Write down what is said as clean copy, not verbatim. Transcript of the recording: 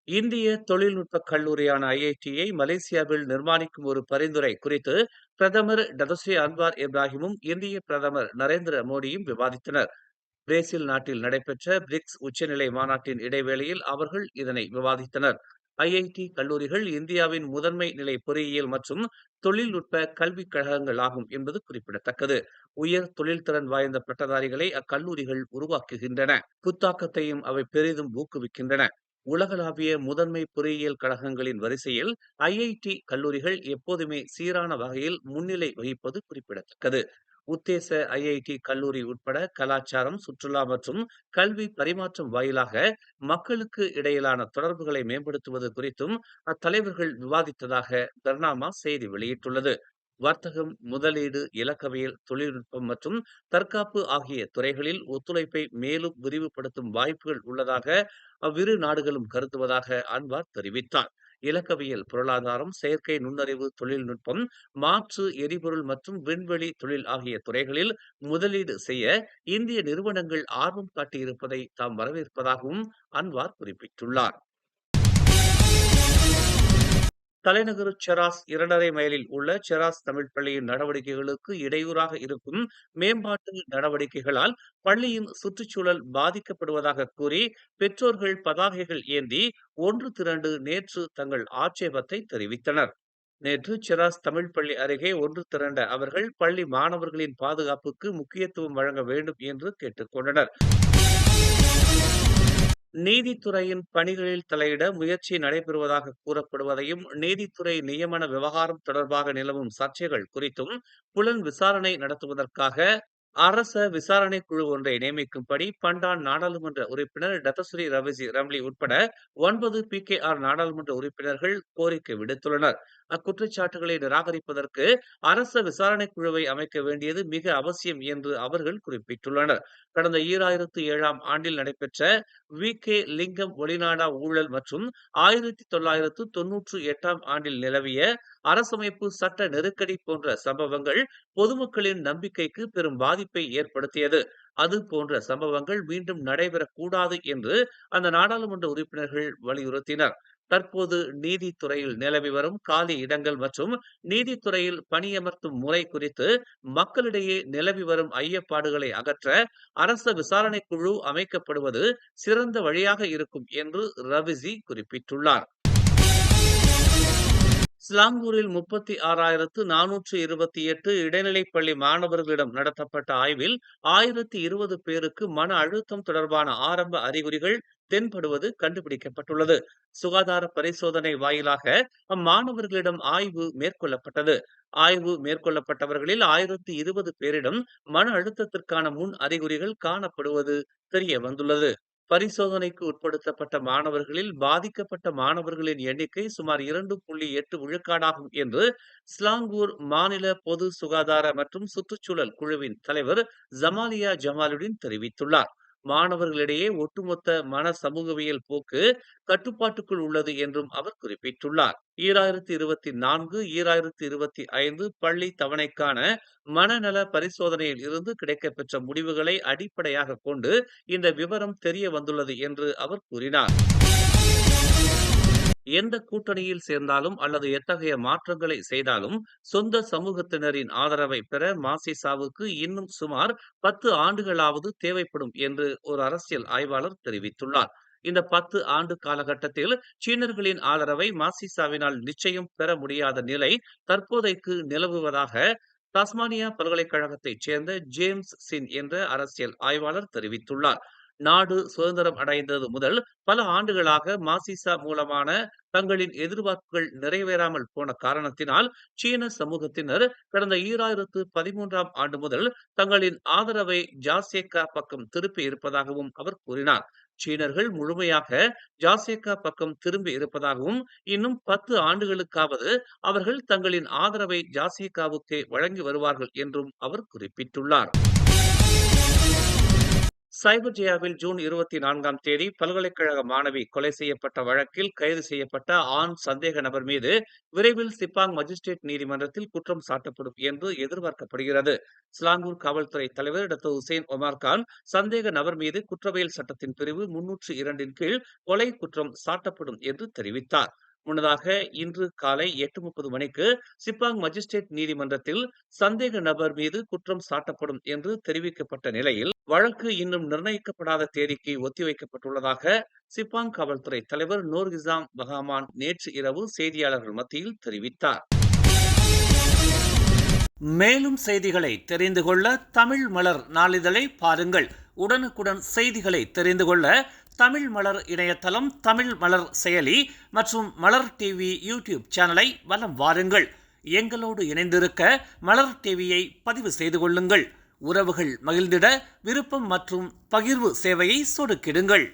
இந்திய தொழில்நுட்பக் கல்லூரியான ஐஐடியை மலேசியாவில் நிர்மாணிக்கும் ஒரு பரிந்துரை குறித்து பிரதமர் டதஸ்ரீ அன்வார் இப்ராஹிமும் இந்திய பிரதமர் நரேந்திர மோடியும் விவாதித்தனர். பிரேசில் நாட்டில் நடைபெற்ற பிரிக்ஸ் உச்சநிலை மாநாட்டின் இடைவேளையில் அவர்கள் இதனை விவாதித்தனர். ஐஐடி கல்லூரிகள் இந்தியாவின் முதன்மை நிலை பொறியியல் மற்றும் தொழில்நுட்ப கல்விக் கழகங்கள் ஆகும் என்பது குறிப்பிடத்தக்கது. உயர் தொழில்திறன் வாய்ந்த பட்டதாரிகளை அக்கல்லூரிகள் உருவாக்குகின்றன. புத்தாக்கத்தையும் அவை பெரிதும் ஊக்குவிக்கின்றன. உலகளாவிய முதன்மை பொறியியல் கழகங்களின் வரிசையில் ஐஐடி கல்லூரிகள் எப்போதுமே சீரான வகையில் முன்னிலை வகிப்பது குறிப்பிடத்தக்கது. உத்தேச ஐஐடி கல்லூரி உட்பட கலாச்சாரம், சுற்றுலா மற்றும் கல்வி பரிமாற்றம் வாயிலாக மக்களுக்கு இடையிலான தொடர்புகளை மேம்படுத்துவது குறித்தும் அத்தலைவர்கள் விவாதித்ததாக பர்னாமா செய்தி வெளியிட்டுள்ளது. வர்த்தகம், முதலீடு, இலக்கவியல், தொழில்நுட்பம் மற்றும் தற்காப்பு ஆகிய துறைகளில் ஒத்துழைப்பை மேலும் விரிவுபடுத்தும் வாய்ப்புகள் உள்ளதாக அவ்விரு நாடுகளும் கருதுவதாக அன்வார் தெரிவித்தார். இலக்கவியல், பொருளாதாரம், செயற்கை நுண்ணறிவு தொழில்நுட்பம், மாற்று எரிபொருள் மற்றும் விண்வெளி தொழில் ஆகிய துறைகளில் முதலீடு செய்ய இந்திய நிறுவனங்கள் ஆர்வம் காட்டியிருப்பதை தாம் வரவேற்பதாகவும் அன்வார் குறிப்பிட்டுள்ளார். தலைநகர் செராஸ் 2½ மைலில் உள்ள செராஸ் தமிழ் பள்ளியின் நடவடிக்கைகளுக்கு இடையூறாக இருக்கும் மேம்பாட்டு நடவடிக்கைகளால் பள்ளியின் சுற்றுச்சூழல் பாதிக்கப்படுவதாக கூறி பெற்றோர்கள் பதாகைகள் ஏந்தி ஒன்று திரண்டு நேற்று தங்கள் ஆட்சேபத்தை தெரிவித்தனர். நேற்று செராஸ் தமிழ் பள்ளி அருகே ஒன்று திரண்ட அவர்கள் பள்ளி மாணவர்களின் பாதுகாப்புக்கு முக்கியத்துவம் வழங்க வேண்டும் என்று கேட்டுக்கொண்டனர். நீதித்துறையின் பணிகளில் தலையிட முயற்சி நடைபெறுவதாக கூறப்படுவதையும், நீதித்துறை நியமன விவகாரம் தொடர்பாக நிலவும் சர்ச்சைகள் குறித்தும் புலன் விசாரணை நடத்துவதற்காக அரச விசாரணை குழு ஒன்றை நியமிக்கும்படி பண்டான் நாடாளுமன்ற உறுப்பினர் டத்தஸ்ரீ ரவிசி ரம்லி உட்பட 9 PKR நாடாளுமன்ற உறுப்பினர்கள் கோரிக்கை விடுத்துள்ளனர். அக்குற்றச்சாட்டுகளை நிராகரிப்பதற்கு அரச விசாரணை குழுவை அமைக்க வேண்டியது மிக அவசியம் என்று அவர்கள் குறிப்பிட்டுள்ளனர். கடந்த 2007ஆம் ஆண்டில் நடைபெற்ற வி. லிங்கம் வெளிநாடா ஊழல் மற்றும் 1998ஆம் ஆண்டில் நிலவிய அரசமைப்பு சட்ட நெருக்கடி போன்ற சம்பவங்கள் பொதுமக்களின் நம்பிக்கைக்கு பெரும் பாதிப்பை ஏற்படுத்தியது. அது போன்ற சம்பவங்கள் மீண்டும் நடைபெறக்கூடாது என்று அந்த நாடாளுமன்ற உறுப்பினர்கள் வலியுறுத்தினர். தற்போது நீதித்துறையில் நிலவி வரும் காலி இடங்கள் மற்றும் நீதித்துறையில் பணியமர்த்தும் முறை குறித்து மக்களிடையே நிலவி வரும் ஐயப்பாடுகளை அகற்ற அரச விசாரணை குழு அமைக்கப்படுவது சிறந்த வழியாக இருக்கும் என்று ரவிசி குறிப்பிட்டுள்ளார். ஸ்லாங்கூரில் 36,428 இடைநிலைப் பள்ளி மாணவர்களிடம் நடத்தப்பட்ட ஆய்வில் 1020 பேருக்கு மன அழுத்தம் தொடர்பான ஆரம்ப அறிகுறிகள் தென்படுவது கண்டுபிடிக்கப்பட்டுள்ளது. சுகாதார பரிசோதனை வாயிலாக அம்மாணவர்களிடம் ஆய்வு மேற்கொள்ளப்பட்டது. ஆய்வு மேற்கொள்ளப்பட்டவர்களில் 1020 பேரிடம் மன அழுத்தத்திற்கான முன் அறிகுறிகள் காணப்படுவது தெரிய வந்துள்ளது. பரிசோதனைக்கு உட்படுத்தப்பட்ட மாணவர்களில் பாதிக்கப்பட்ட மாணவர்களின் எண்ணிக்கை சுமார் 2.8 விழுக்காடாகும் என்று ஸ்லாங்கூர் மாநில பொது சுகாதார மற்றும் சுற்றுச்சூழல் குழுவின் தலைவர் ஜமாலியா ஜமாலுடன் தெரிவித்துள்ளார். மாணவர்களிடையே ஒட்டுமொத்த மன சமூகவியல் போக்கு கட்டுப்பாட்டுக்குள் உள்ளது என்றும் அவர் குறிப்பிட்டுள்ளார். 2024 2025 பள்ளி தவணைக்கான மனநல பரிசோதனையில் இருந்து கிடைக்கப்பெற்ற முடிவுகளை அடிப்படையாக கொண்டு இந்த விவரம் தெரிய வந்துள்ளது என்று அவர் கூறினார். எந்த கூட்டணியில் சேர்ந்தாலும் அல்லது எத்தகைய மாற்றங்களை செய்தாலும் சொந்த சமூகத்தினரின் ஆதரவை பெற மாசிசாவுக்கு இன்னும் சுமார் 10 ஆண்டுகளாவது தேவைப்படும் என்று ஒரு அரசியல் ஆய்வாளர் தெரிவித்துள்ளார். இந்த 10 ஆண்டு காலகட்டத்தில் சீனர்களின் ஆதரவை மாசிசாவினால் நிச்சயம் பெற முடியாத நிலை தற்போதைக்கு நிலவுவதாக டாஸ்மானியா பல்கலைக்கழகத்தைச் சேர்ந்த ஜேம்ஸ் சின் என்ற அரசியல் ஆய்வாளர் தெரிவித்துள்ளார். நாடு சுதந்திரம் அடைந்தது முதல் பல ஆண்டுகளாக மாசிசா மூலமான தங்களின் எதிர்பார்ப்புகள் நிறைவேறாமல் போன காரணத்தினால் சீன சமூகத்தினர் கடந்த 2013ஆம் ஆண்டு முதல் தங்களின் ஆதரவை ஜாசேகா பக்கம் திருப்பி இருப்பதாகவும் அவர் கூறினார். சீனர்கள் முழுமையாக ஜாசேகா பக்கம் திரும்பி இருப்பதாகவும் இன்னும் 10 ஆண்டுகளுக்காவது அவர்கள் தங்களின் ஆதரவை ஜாசேகாவுக்கே வழங்கி வருவார்கள் என்றும் அவர் குறிப்பிட்டுள்ளார். சைபர் ஜெயாவில் ஜூன் 24ஆம் தேதி பல்கலைக்கழக மாணவி கொலை செய்யப்பட்ட வழக்கில் கைது செய்யப்பட்ட ஆண் சந்தேக நபர் மீது விரைவில் சிப்பாங் மஜிஸ்ட்ரேட் நீதிமன்றத்தில் குற்றம் சாட்டப்படும் என்று எதிர்பார்க்கப்படுகிறது. சிலாங்கூர் காவல்துறை தலைவர் டாக்டர் ஹுசேன் ஒமார்கான் சந்தேக நபர் மீது குற்றவியல் சட்டத்தின் பிரிவு 302 கீழ் கொலை குற்றம் சாட்டப்படும் என்று தெரிவித்தார். முன்னதாக இன்று காலை 8:30 மணிக்கு சிப்பாங் மஜிஸ்ட்ரேட் நீதிமன்றத்தில் சந்தேக நபர் மீது குற்றம் சாட்டப்படும் என்று தெரிவிக்கப்பட்ட நிலையில் வழக்கு இன்னும் நிர்ணயிக்கப்படாத தேதிக்கு ஒத்திவைக்கப்பட்டுள்ளதாக சிப்பாங் காவல்துறை தலைவர் நூர் ஹிசாம் பஹாமான் நேற்று இரவு செய்தியாளர்கள் மத்தியில் தெரிவித்தார். மேலும் செய்திகளை தெரிந்து கொள்ள தமிழ் மலர் நாளிதழை பாருங்கள். உடனுக்குடன் செய்திகளை தெரிந்து கொள்ள தமிழ் மலர் இணையதளம், தமிழ் மலர் செயலி மற்றும் மலர் டிவி யூடியூப் சேனலை வலம் வாருங்கள். எங்களோடு இணைந்திருக்க மலர் டிவியை பதிவு செய்து கொள்ளுங்கள். உறவுகள் மகிழ்ந்திட விருப்பம் மற்றும் பகிர்வு சேவையை சொடுக்கிடுங்கள்.